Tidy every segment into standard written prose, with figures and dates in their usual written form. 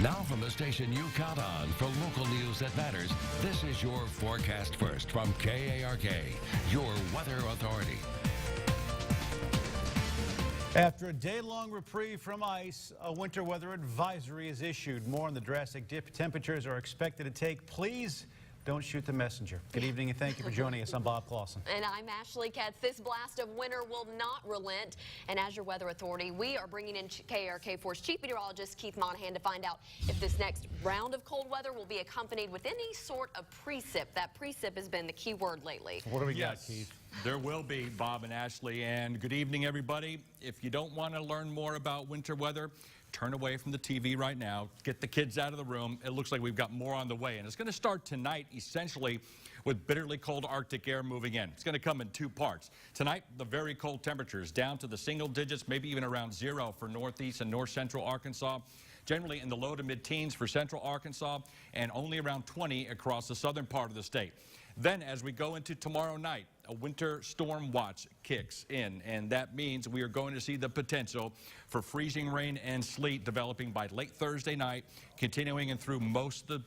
Now from the station you count on for local news that matters, this is your Forecast First from KARK, your weather authority. After a day-long reprieve from ice, a winter weather advisory is issued. More on the drastic dip temperatures are expected to take. Please don't shoot the messenger. Good evening and thank you for joining us. I'm Bob Clausen. And I'm Ashley Katz. This blast of winter will not relent. And as your weather authority, we are bringing in KARK4's chief meteorologist, Keith Monahan, to find out if this next round of cold weather will be accompanied with any sort of precip. That precip has been the key word lately. What do we got, Keith? There will be, Bob and Ashley, and good evening, everybody. If you don't want to learn more about winter weather, turn away from the TV right now. Get the kids out of the room. It looks like we've got more on the way, and it's going to start tonight, essentially, with bitterly cold Arctic air moving in. It's going to come in two parts. Tonight, the very cold temperatures down to the single digits, maybe even around 0 for northeast and north central Arkansas. Generally in the low to mid-teens for central Arkansas, and only around 20 across the southern part of the state. Then, as we go into tomorrow night, a winter storm watch kicks in, and that means we are going to see the potential for freezing rain and sleet developing by late Thursday night, continuing and through most of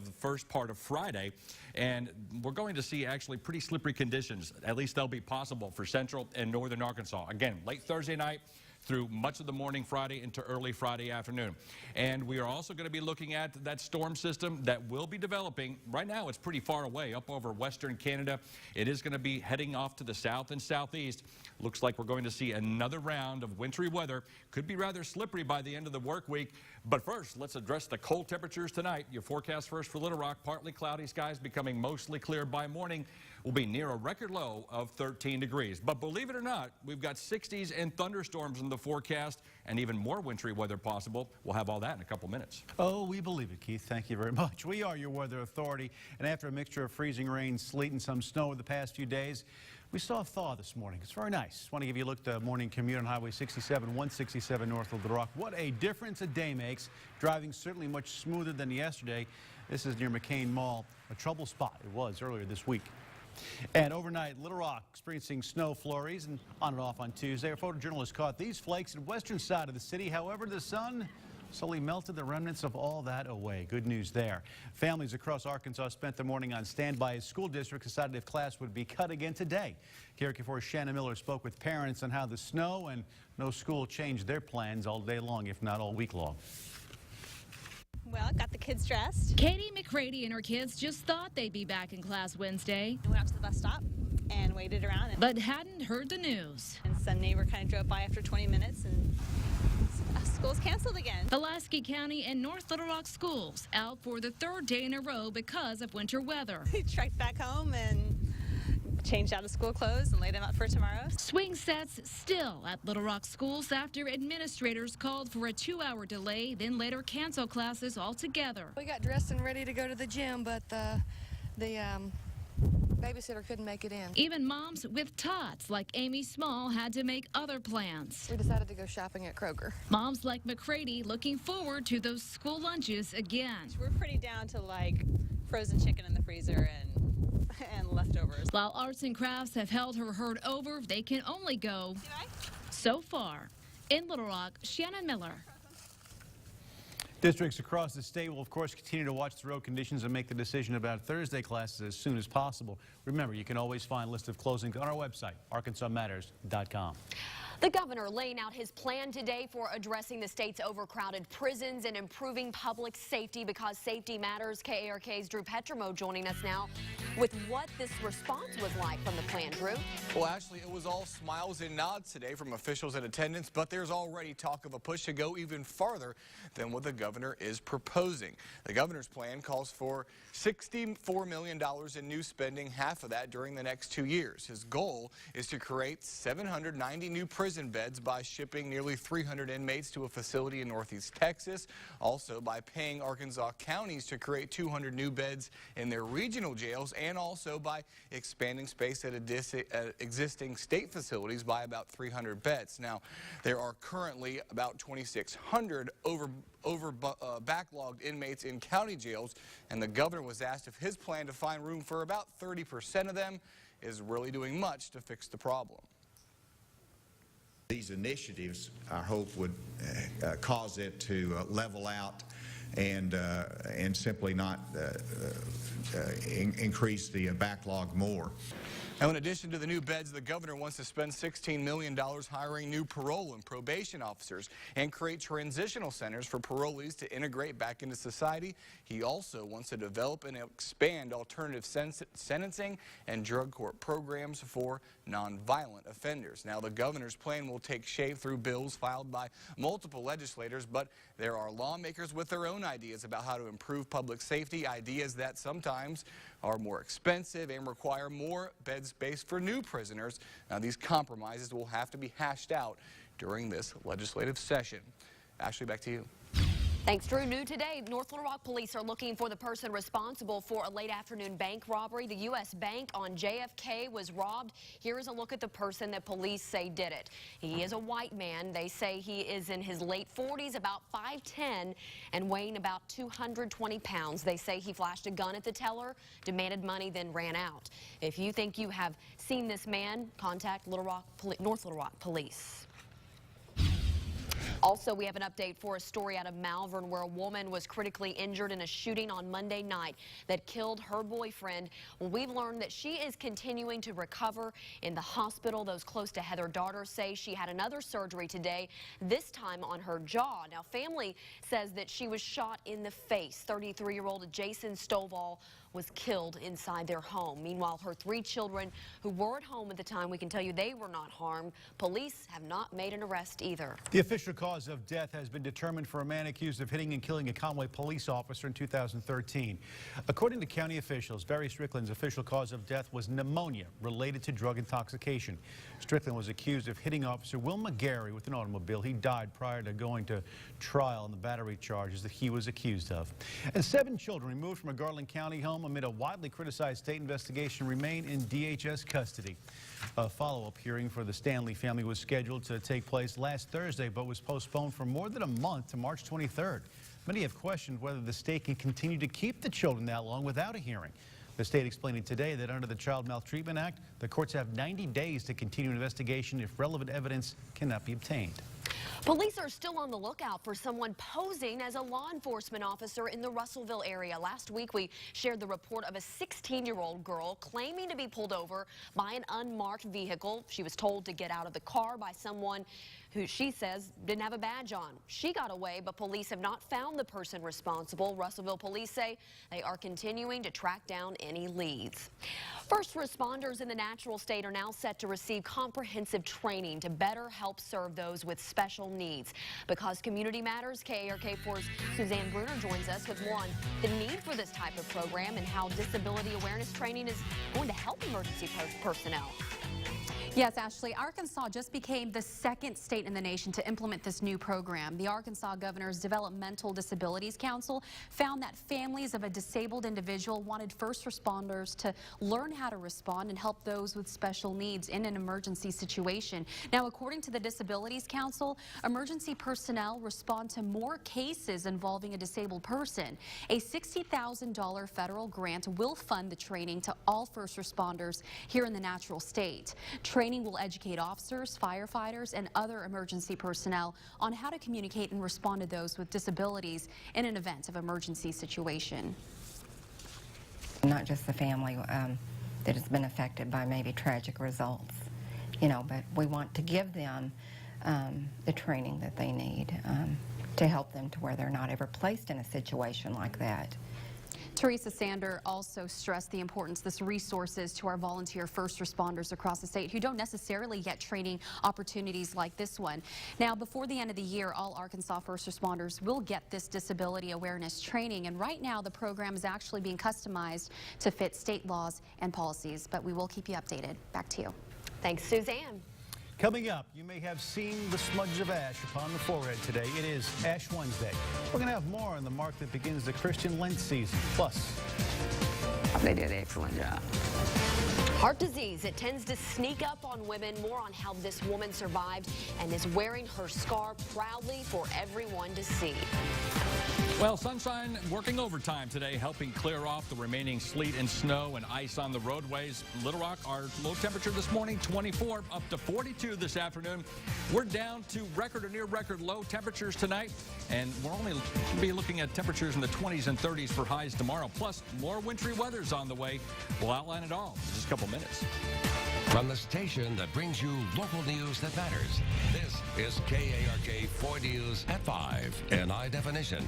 the first part of Friday. And we're going to see actually pretty slippery conditions. At least they'll be possible for central and northern Arkansas. Again, late Thursday night through much of the morning Friday into early Friday afternoon. And we are also going to be looking at that storm system that will be developing. Right now, it's pretty far away up over western Canada. It is going to be heading off to the south and southeast. Looks like we're going to see another round of wintry weather. Could be rather slippery by the end of the work week. But first, let's address the cold temperatures tonight. Your forecast first for Little Rock. Partly cloudy skies becoming mostly clear by morning. Will be near a record low of 13 degrees. But believe it or not, we've got 60s and thunderstorms in the forecast and even more wintry weather possible. We'll have all that in a couple minutes. Oh, we believe it, Keith. Thank you very much. We are your weather authority. And after a mixture of freezing rain, sleet, and some snow over the past few days, we saw a thaw this morning. It's very nice. Just want to give you a look at the morning commute on Highway 67, 167 north of Little Rock. What a difference a day makes. Driving certainly much smoother than yesterday. This is near McCain Mall, a trouble spot. It was earlier this week. And overnight, Little Rock experiencing snow flurries and on and off on Tuesday. Our photojournalist caught these flakes at the western side of the city. However, the sun slowly melted the remnants of all that away. Good news there. Families across Arkansas spent the morning on standby as school districts decided if class would be cut again today. KARK4's Shannon Miller spoke with parents on how the snow and no school changed their plans all day long, if not all week long. Well, got the kids dressed. Katie McCready and her kids just thought they'd be back in class Wednesday. We went out to the bus stop and waited around. But hadn't heard the news. And some neighbor kind of drove by after 20 minutes and school's canceled again. Pulaski County and North Little Rock schools out for the third day in a row because of winter weather. We trekked back home and changed out of school clothes and laid them out for tomorrow. Swing sets still at Little Rock schools after administrators called for a 2-hour delay, then later cancel classes altogether. We got dressed and ready to go to the gym, but the babysitter couldn't make it in. Even moms with tots like Amy Small had to make other plans. We decided to go shopping at Kroger. Moms like McCready looking forward to those school lunches again. We're pretty down to like frozen chicken in the freezer and leftovers. While arts and crafts have held her herd over, they can only go so far. In Little Rock, Shannon Miller. Districts across the state will, of course, continue to watch the road conditions and make the decision about Thursday classes as soon as possible. Remember, you can always find a list of closings on our website, arkansasmatters.com. The governor laying out his plan today for addressing the state's overcrowded prisons and improving public safety because safety matters. KARK's Drew Petrimo joining us now with what this response was like from the plan. Drew? Well, actually, it was all smiles and nods today from officials in attendance, but there's already talk of a push to go even farther than what the governor is proposing. The governor's plan calls for $64 million in new spending, half of that during the next 2 years. His goal is to create 790 new prison beds by shipping nearly 300 inmates to a facility in northeast Texas. Also by paying Arkansas counties to create 200 new beds in their regional jails, and also by expanding space at existing state facilities by about 300 beds. Now, there are currently about 2,600 backlogged inmates in county jails, and the governor was asked if his plan to find room for about 30% of them is really doing much to fix the problem. These initiatives, I hope, would cause it to level out and simply not increase the backlog more. Now, in addition to the new beds, the governor wants to spend $16 million hiring new parole and probation officers and create transitional centers for parolees to integrate back into society. He also wants to develop and expand alternative sentencing and drug court programs for nonviolent offenders. Now, the governor's plan will take shape through bills filed by multiple legislators, but there are lawmakers with their own ideas about how to improve public safety, ideas that sometimes are more expensive and require more bed space for new prisoners. Now, these compromises will have to be hashed out during this legislative session. Ashley, back to you. Thanks, Drew. New today, North Little Rock police are looking for the person responsible for a late afternoon bank robbery. The U.S. Bank on JFK was robbed. Here is a look at the person that police say did it. He is a white man. They say he is in his late 40s, about 5'10", and weighing about 220 pounds. They say he flashed a gun at the teller, demanded money, then ran out. If you think you have seen this man, contact North Little Rock Police. Also, we have an update for a story out of Malvern where a woman was critically injured in a shooting on Monday night that killed her boyfriend. Well, we've learned that she is continuing to recover in the hospital. Those close to Heather Darter say she had another surgery today, this time on her jaw. Now, family says that she was shot in the face. 33-year-old Jason Stovall was killed inside their home. Meanwhile, her 3 children who were at home at the time, we can tell you they were not harmed. Police have not made an arrest either. The official cause of death has been determined for a man accused of hitting and killing a Conway police officer in 2013. According to county officials, Barry Strickland's official cause of death was pneumonia related to drug intoxication. Strickland was accused of hitting Officer Wilma Gary with an automobile. He died prior to going to trial on the battery charges that he was accused of. And 7 children removed from a Garland County home amid a widely criticized state investigation remain in DHS custody. A follow-up hearing for the Stanley family was scheduled to take place last Thursday, but was postponed for more than a month to March 23rd. Many have questioned whether the state can continue to keep the children that long without a hearing. The state explaining today that under the Child Maltreatment Act, the courts have 90 days to continue an investigation if relevant evidence cannot be obtained. Police are still on the lookout for someone posing as a law enforcement officer in the Russellville area. Last week, we shared the report of a 16-year-old girl claiming to be pulled over by an unmarked vehicle. She was told to get out of the car by someone who she says didn't have a badge on. She got away, but police have not found the person responsible. Russellville police say they are continuing to track down any leads. First responders in the natural state are now set to receive comprehensive training to better help serve those with special needs. Because Community Matters, KARK4's Suzanne Bruner joins us with more on the need for this type of program and how disability awareness training is going to help emergency personnel. Yes, Ashley, Arkansas just became the 2nd state in the nation to implement this new program. The Arkansas Governor's Developmental Disabilities Council found that families of a disabled individual wanted first responders to learn how to respond and help those with special needs in an emergency situation. Now, according to the Disabilities Council, emergency personnel respond to more cases involving a disabled person. A $60,000 federal grant will fund the training to all first responders here in the natural state. Training will educate officers, firefighters, and other emergency personnel on how to communicate and respond to those with disabilities in an event of emergency situation. Not just the family that has been affected by maybe tragic results, but we want to give them the training that they need to help them to where they're not ever placed in a situation like that. Teresa Sander also stressed the importance this resource is to our volunteer first responders across the state who don't necessarily get training opportunities like this one. Now, before the end of the year, all Arkansas first responders will get this disability awareness training, and right now the program is actually being customized to fit state laws and policies, but we will keep you updated. Back to you. Thanks, Suzanne. Coming up, you may have seen the smudge of ash upon the forehead today. It is Ash Wednesday. We're going to have more on the mark that begins the Christian Lent season. Plus, they did an excellent job. Heart disease, it tends to sneak up on women. More on how this woman survived and is wearing her scar proudly for everyone to see. Well, sunshine working overtime today, helping clear off the remaining sleet and snow and ice on the roadways. Little Rock, our low temperature this morning, 24, up to 42 this afternoon. We're down to record or near record low temperatures tonight, and we'll only be looking at temperatures in the 20s and 30s for highs tomorrow. Plus, more wintry weather's on the way. We'll outline it all in just a couple minutes. From the station that brings you local news that matters, this is KARK 4 News at 5 in high definition.